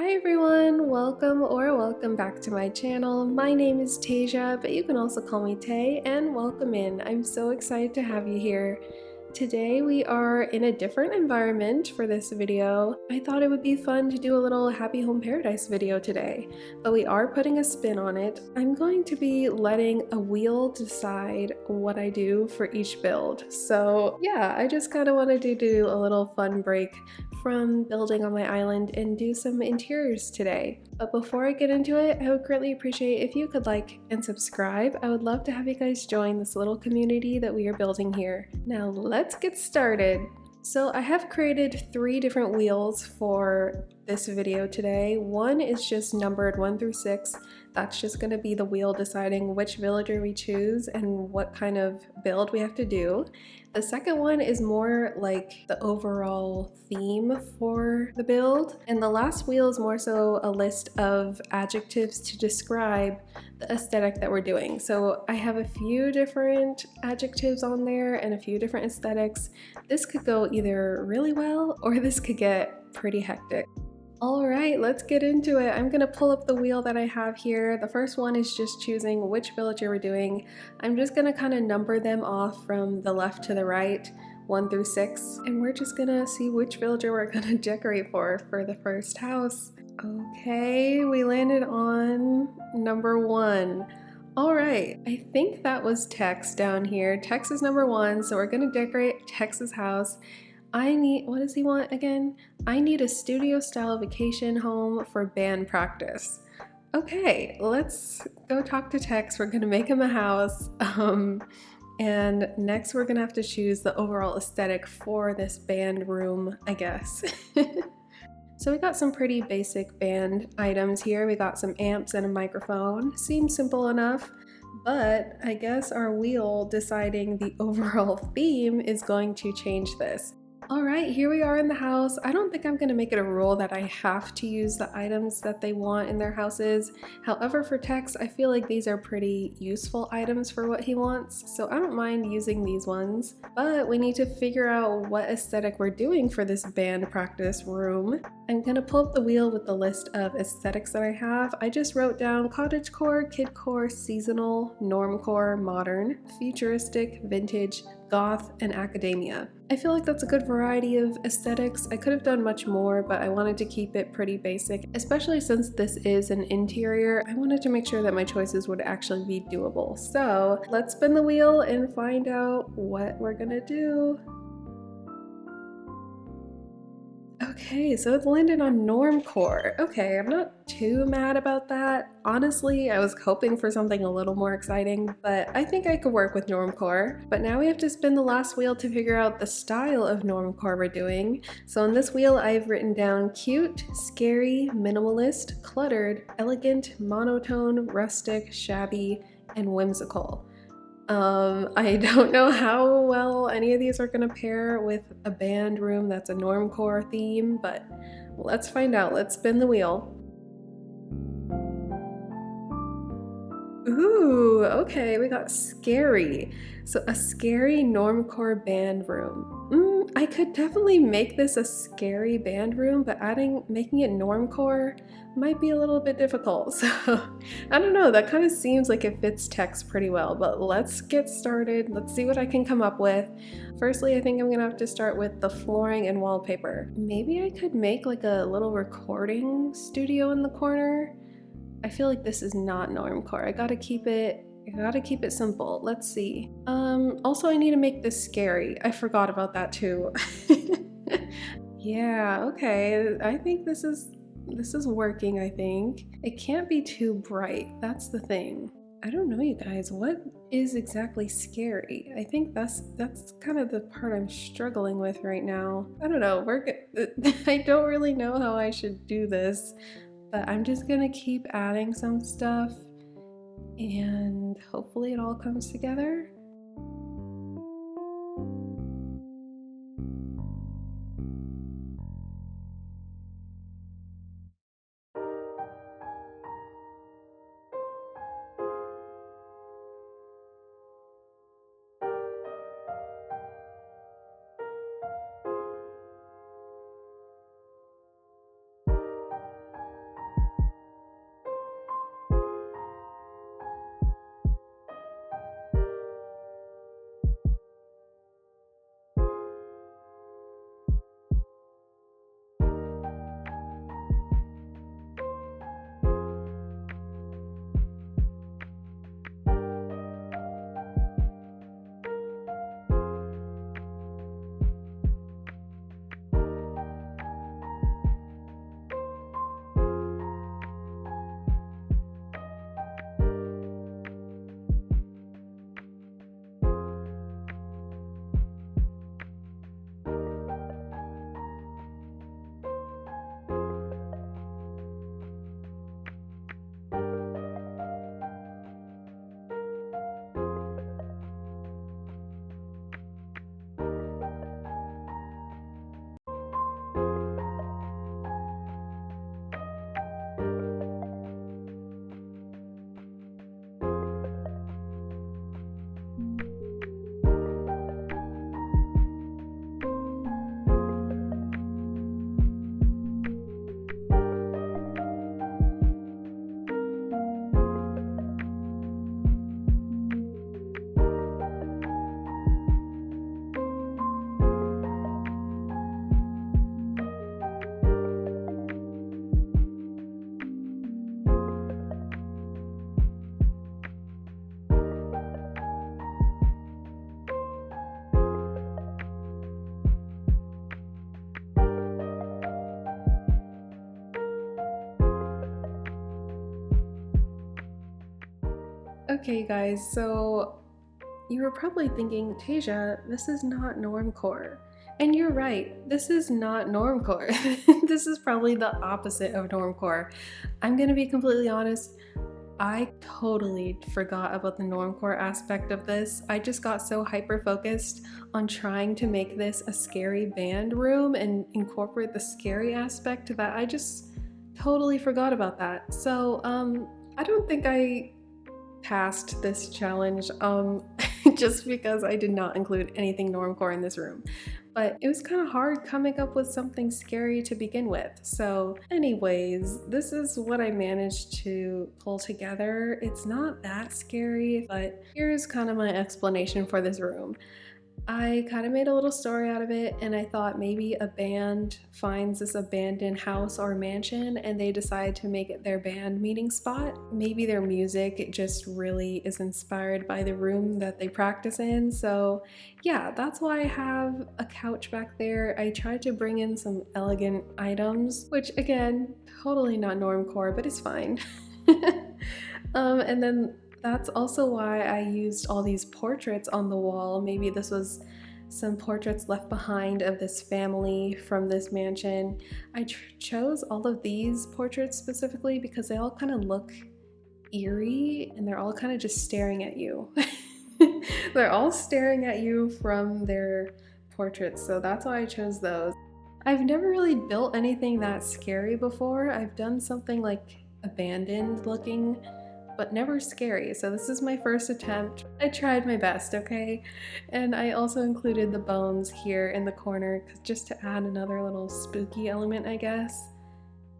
Hi everyone, welcome back to my channel. My name is Tasia, but you can also call me Tay, and welcome in. I'm so excited to have you here. Today we are in a different environment for this video. I thought it would be fun to do a little Happy Home Paradise video today, but we are putting a spin on it. I'm going to be letting a wheel decide what I do for each build. So yeah, I just kind of wanted to do a little fun break from building on my island and do some interiors today. But before I get into it, I would greatly appreciate if you could like and subscribe. I would love to have you guys join this little community that we are building here. Now let's get started. So I have created 3 different wheels for this video today. One is just numbered 1 through 6. That's just going to be the wheel deciding which villager we choose and what kind of build we have to do. The second one is more like the overall theme for the build. And the last wheel is more so a list of adjectives to describe the aesthetic that we're doing. So I have a few different adjectives on there and a few different aesthetics. This could go either really well or this could get pretty hectic. Alright, let's get into it. I'm gonna pull up the wheel that I have here. The first one is just choosing which villager we're doing. I'm just gonna kind of number them off from the left to the right, 1 through 6, and we're just gonna see which villager we're gonna decorate for the first house. Okay, we landed on number 1. Alright, I think that was Tex down here. Tex is number 1, so we're gonna decorate Tex's house. What does he want again? I need a studio style vacation home for band practice. Okay, let's go talk to Tex. We're gonna make him a house. And next we're gonna have to choose the overall aesthetic for this band room, I guess. So we got some pretty basic band items here. We got some amps and a microphone. Seems simple enough, but I guess our wheel deciding the overall theme is going to change this. Alright, here we are in the house. I don't think I'm going to make it a rule that I have to use the items that they want in their houses. However, for Tex, I feel like these are pretty useful items for what he wants, so I don't mind using these ones. But we need to figure out what aesthetic we're doing for this band practice room. I'm going to pull up the wheel with the list of aesthetics that I have. I just wrote down cottagecore, kidcore, seasonal, normcore, modern, futuristic, vintage, goth, and academia. I feel like that's a good variety of aesthetics. I could have done much more, but I wanted to keep it pretty basic, especially since this is an interior. I wanted to make sure that my choices would actually be doable. So let's spin the wheel and find out what we're gonna do. Okay, so it's landed on normcore. Okay, I'm not too mad about that. Honestly, I was hoping for something a little more exciting, but I think I could work with normcore. But now we have to spin the last wheel to figure out the style of normcore we're doing. So on this wheel, I've written down cute, scary, minimalist, cluttered, elegant, monotone, rustic, shabby, and whimsical. I don't know how well any of these are gonna pair with a band room that's a normcore theme, but let's find out. Let's spin the wheel. Ooh, okay, we got scary. So a scary normcore band room. I could definitely make this a scary band room, but making it normcore might be a little bit difficult. So I don't know, that kind of seems like it fits Tex pretty well, but let's get started. Let's see what I can come up with. Firstly, I think I'm gonna have to start with the flooring and wallpaper. Maybe I could make like a little recording studio in the corner. I feel like this is not normcore. I gotta keep it simple. Let's see. Also I need to make this scary. I forgot about that too. Yeah, okay. I think this is working, I think. It can't be too bright. That's the thing. I don't know, you guys. What is exactly scary? I think that's kind of the part I'm struggling with right now. I don't know. I don't really know how I should do this. But I'm just gonna keep adding some stuff and hopefully it all comes together. Okay, guys, so you were probably thinking, Tasia, this is not normcore. And you're right, this is not normcore. This is probably the opposite of normcore. I'm gonna be completely honest, I totally forgot about the normcore aspect of this. I just got so hyper focused on trying to make this a scary band room and incorporate the scary aspect that I just totally forgot about that. So, I don't think I passed this challenge just because I did not include anything normcore in this room. But it was kind of hard coming up with something scary to begin with. So anyways, this is what I managed to pull together. It's not that scary, but here's kind of my explanation for this room. I kind of made a little story out of it, and I thought maybe a band finds this abandoned house or mansion and they decide to make it their band meeting spot. Maybe their music just really is inspired by the room that they practice in. So yeah, that's why I have a couch back there. I tried to bring in some elegant items, which again, totally not normcore, but it's fine. And then that's also why I used all these portraits on the wall. Maybe this was some portraits left behind of this family from this mansion. I chose all of these portraits specifically because they all kind of look eerie and they're all kind of just staring at you. They're all staring at you from their portraits, so that's why I chose those. I've never really built anything that scary before. I've done something like abandoned looking, but never scary. So this is my first attempt. I tried my best, okay? And I also included the bones here in the corner just to add another little spooky element, I guess.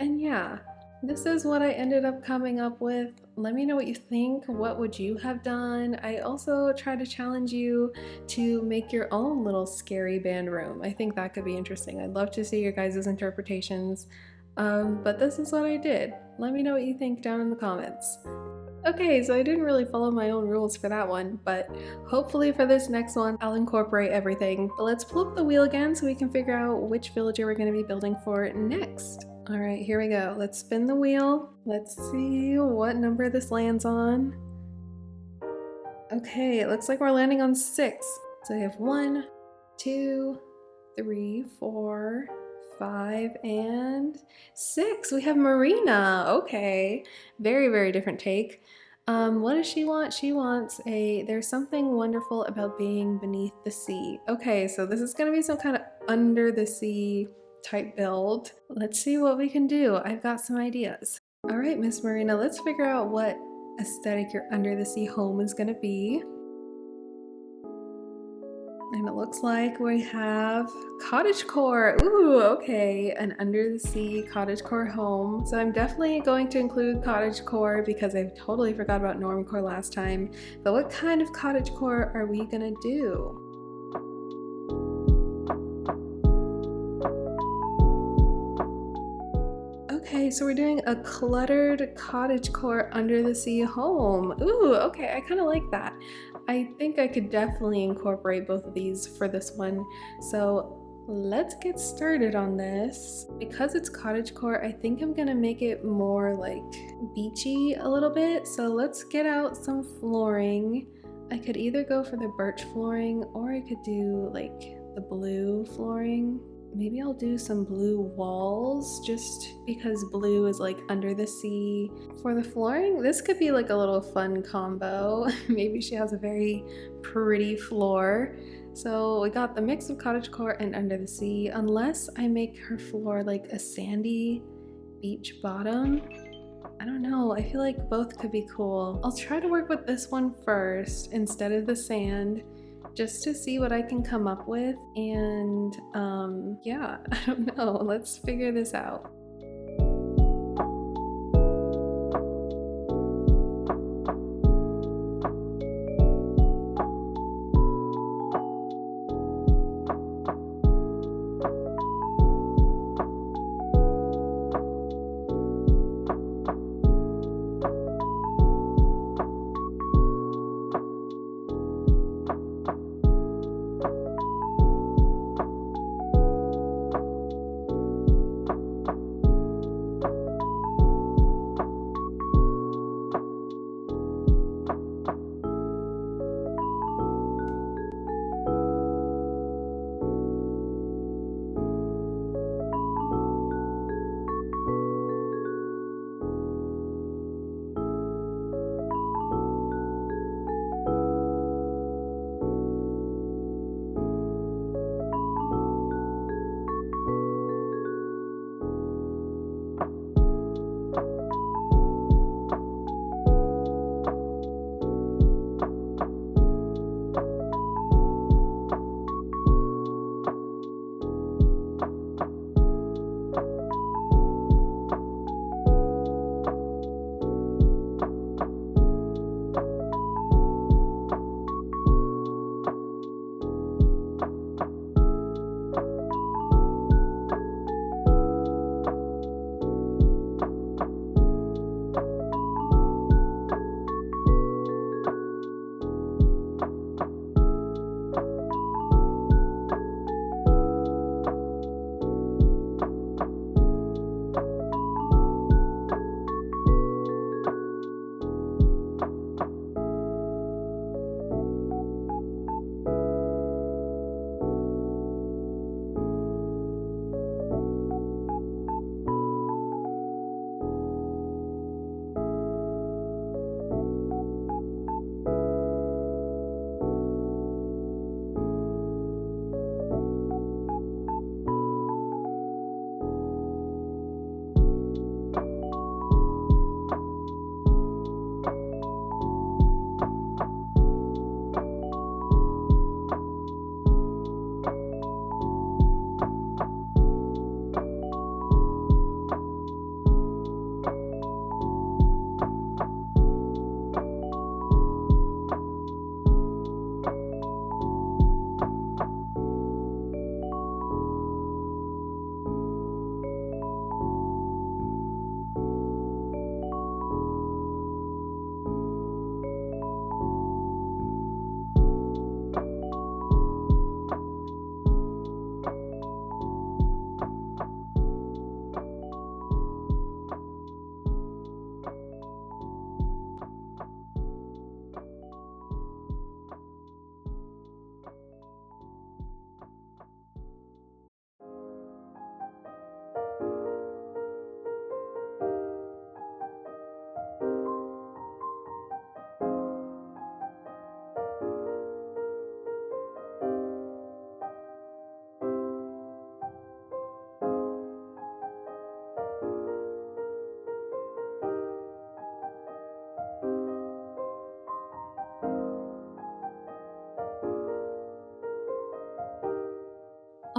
And yeah, this is what I ended up coming up with. Let me know what you think. What would you have done? I also try to challenge you to make your own little scary band room. I think that could be interesting. I'd love to see your guys' interpretations. But this is what I did. Let me know what you think down in the comments. Okay, so I didn't really follow my own rules for that one, but hopefully for this next one, I'll incorporate everything. But let's pull up the wheel again so we can figure out which villager we're going to be building for next. All right, here we go. Let's spin the wheel. Let's see what number this lands on. Okay, it looks like we're landing on 6. So we have 1, 2, 3, 4, 5, and 6. We have Marina. Okay, very, very different take. What does she want? She wants there's something wonderful about being beneath the sea. Okay, so this is gonna be some kind of under the sea type build. Let's see what we can do. I've got some ideas. All right, Miss Marina, let's figure out what aesthetic your under the sea home is gonna be. And it looks like we have cottagecore. Ooh, okay, an under the sea cottagecore home. So I'm definitely going to include cottagecore because I totally forgot about normcore last time. But what kind of cottagecore are we gonna do? Okay, so we're doing a cluttered cottagecore under the sea home. Ooh, okay, I kind of like that. I think I could definitely incorporate both of these for this one. So let's get started on this. Because it's cottagecore, I think I'm gonna make it more like beachy a little bit. So let's get out some flooring. I could either go for the birch flooring or I could do like the blue flooring. Maybe I'll do some blue walls just because blue is like under the sea. For the flooring, this could be like a little fun combo. Maybe she has a very pretty floor. So we got the mix of cottagecore and under the sea, unless I make her floor like a sandy beach bottom. I don't know, I feel like both could be cool. I'll try to work with this one first instead of the sand, just to see what I can come up with. And yeah, I don't know, let's figure this out.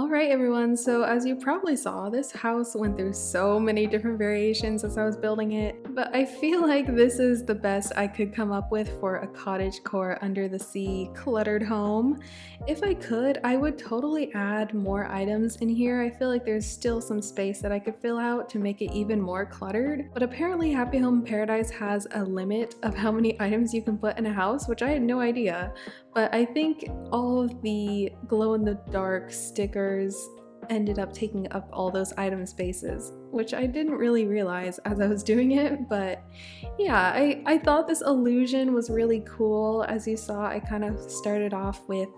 Alright everyone, so as you probably saw, this house went through so many different variations as I was building it, but I feel like this is the best I could come up with for a cottagecore under the sea cluttered home. If I could, I would totally add more items in here. I feel like there's still some space that I could fill out to make it even more cluttered, but apparently Happy Home Paradise has a limit of how many items you can put in a house, which I had no idea. But I think all of the glow-in-the-dark stickers ended up taking up all those item spaces, which I didn't really realize as I was doing it, but yeah, I thought this illusion was really cool. As you saw, I kind of started off with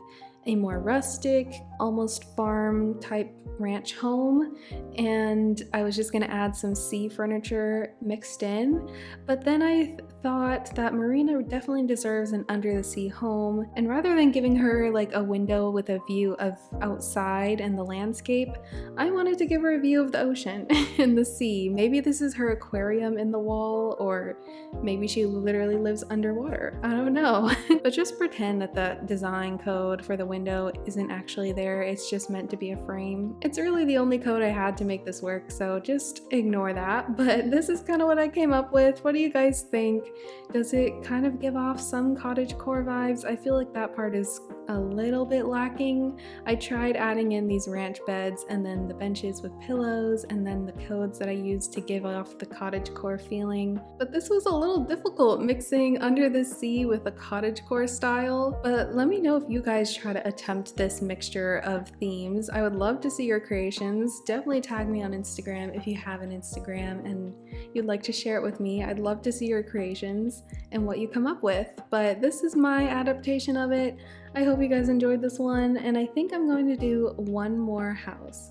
a more rustic, almost farm type ranch home, and I was just gonna add some sea furniture mixed in, but then I thought that Marina definitely deserves an under the sea home, and rather than giving her like a window with a view of outside and the landscape, I wanted to give her a view of the ocean and the sea. Maybe this is her aquarium in the wall, or maybe she literally lives underwater. I don't know. But just pretend that the design code for the window isn't actually there, it's just meant to be a frame. It's really the only code I had to make this work, so just ignore that. But this is kind of what I came up with. What do you guys think? Does it kind of give off some cottagecore vibes? I feel like that part is a little bit lacking. I tried adding in these ranch beds and then the benches with pillows and then the codes that I used to give off the cottagecore feeling, but this was a little difficult mixing under the sea with a cottagecore style. But let me know if you guys try to attempt this mixture of themes. I would love to see your creations. Definitely tag me on Instagram if you have an Instagram and you'd like to share it with me. I'd love to see your creations and what you come up with, but this is my adaptation of it. I hope you guys enjoyed this one, and I think I'm going to do one more house.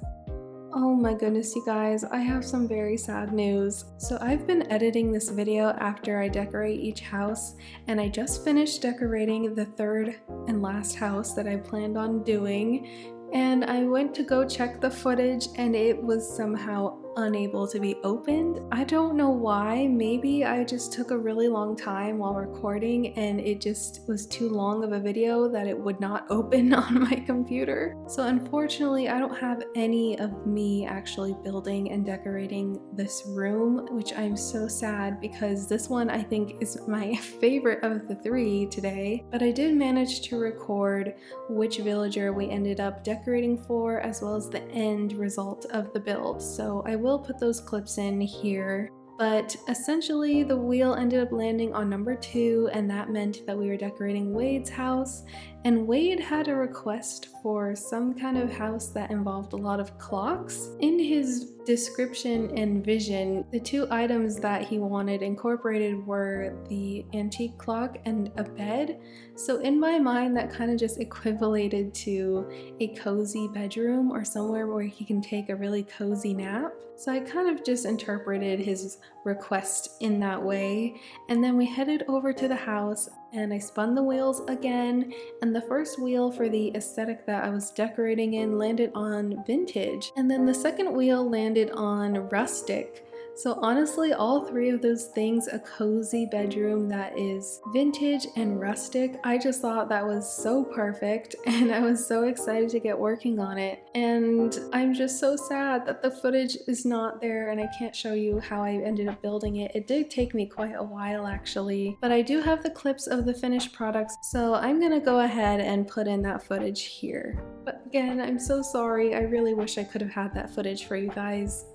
Oh my goodness, you guys, I have some very sad news. So I've been editing this video after I decorate each house, and I just finished decorating the third and last house that I planned on doing, and I went to go check the footage and it was somehow unable to be opened. I don't know why. Maybe I just took a really long time while recording and it just was too long of a video that it would not open on my computer. So unfortunately, I don't have any of me actually building and decorating this room, which I'm so sad because this one I think is my favorite of the three today. But I did manage to record which villager we ended up decorating for, as well as the end result of the build. So I will put those clips in here. But essentially the wheel ended up landing on number 2, and that meant that we were decorating Wade's house, and Wade had a request for some kind of house that involved a lot of clocks. In his description and vision, the two items that he wanted incorporated were the antique clock and a bed. So in my mind, that kind of just equivalated to a cozy bedroom or somewhere where he can take a really cozy nap. So I kind of just interpreted his request in that way. And then we headed over to the house and I spun the wheels again, and the first wheel for the aesthetic that I was decorating in landed on vintage, and then the second wheel landed on rustic. So honestly, all three of those things, a cozy bedroom that is vintage and rustic, I just thought that was so perfect and I was so excited to get working on it. And I'm just so sad that the footage is not there and I can't show you how I ended up building it. It did take me quite a while actually, but I do have the clips of the finished products, so I'm gonna go ahead and put in that footage here. But again, I'm so sorry. I really wish I could have had that footage for you guys.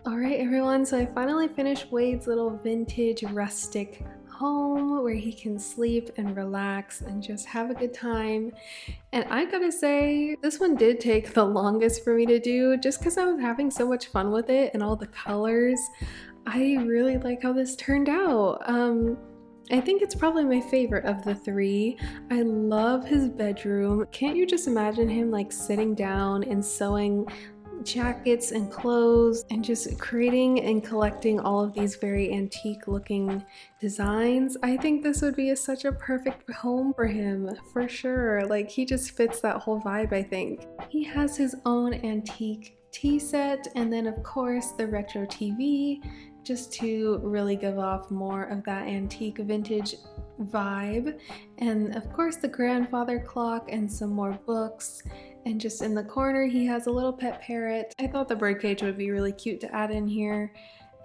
Alright everyone, so I finally finished Wade's little vintage rustic home where he can sleep and relax and just have a good time. And I gotta say, this one did take the longest for me to do just because I was having so much fun with it and all the colors. I really like how this turned out. I think it's probably my favorite of the three. I love his bedroom. Can't you just imagine him like sitting down and sewing jackets and clothes and just creating and collecting all of these very antique looking designs? I think this would be such a perfect home for him, for sure. Like, he just fits that whole vibe, I think. He has his own antique tea set, and then of course the retro TV, just to really give off more of that antique vintage vibe. And of course the grandfather clock and some more books. And just in the corner, he has a little pet parrot. I thought the birdcage would be really cute to add in here.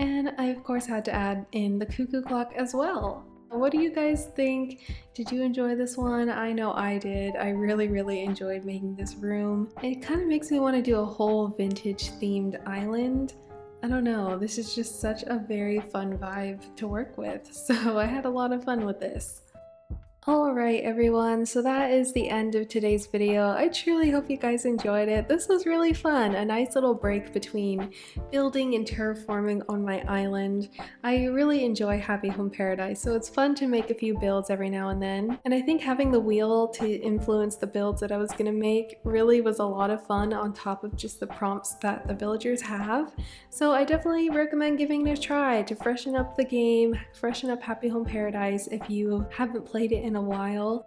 And I of course had to add in the cuckoo clock as well. What do you guys think? Did you enjoy this one? I know I did. I really enjoyed making this room. It kind of makes me want to do a whole vintage themed island. I don't know, this is just such a very fun vibe to work with. So I had a lot of fun with this. Alright everyone, so that is the end of today's video. I truly hope you guys enjoyed it. This was really fun, a nice little break between building and terraforming on my island. I really enjoy Happy Home Paradise, so it's fun to make a few builds every now and then. And I think having the wheel to influence the builds that I was going to make really was a lot of fun on top of just the prompts that the villagers have. So I definitely recommend giving it a try to freshen up the game, freshen up Happy Home Paradise if you haven't played it in a while.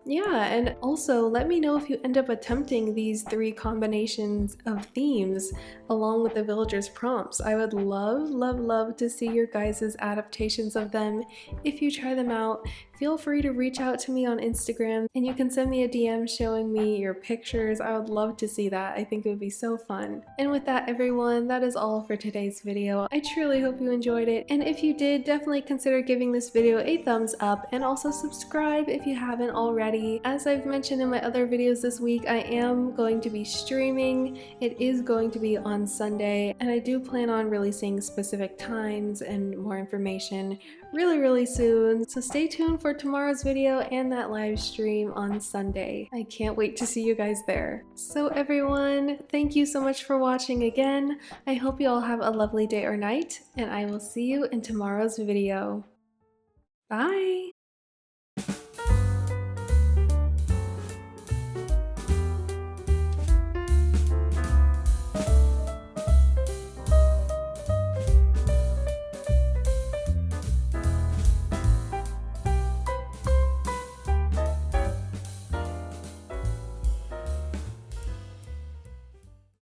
Yeah, and also let me know if you end up attempting these 3 combinations of themes along with the villagers prompts. I would love to see your guys' adaptations of them. If you try them out, feel free to reach out to me on Instagram and you can send me a DM showing me your pictures. I would love to see that. I think it would be so fun. And with that everyone, that is all for today's video. I truly hope you enjoyed it, and if you did, definitely consider giving this video a thumbs up and also subscribe if you haven't already. As I've mentioned in my other videos this week, I am going to be streaming. It is going to be on Sunday, and I do plan on releasing specific times and more information really soon. So stay tuned for tomorrow's video and that live stream on Sunday. I can't wait to see you guys there. So everyone, thank you so much for watching again. I hope you all have a lovely day or night, and I will see you in tomorrow's video. Bye!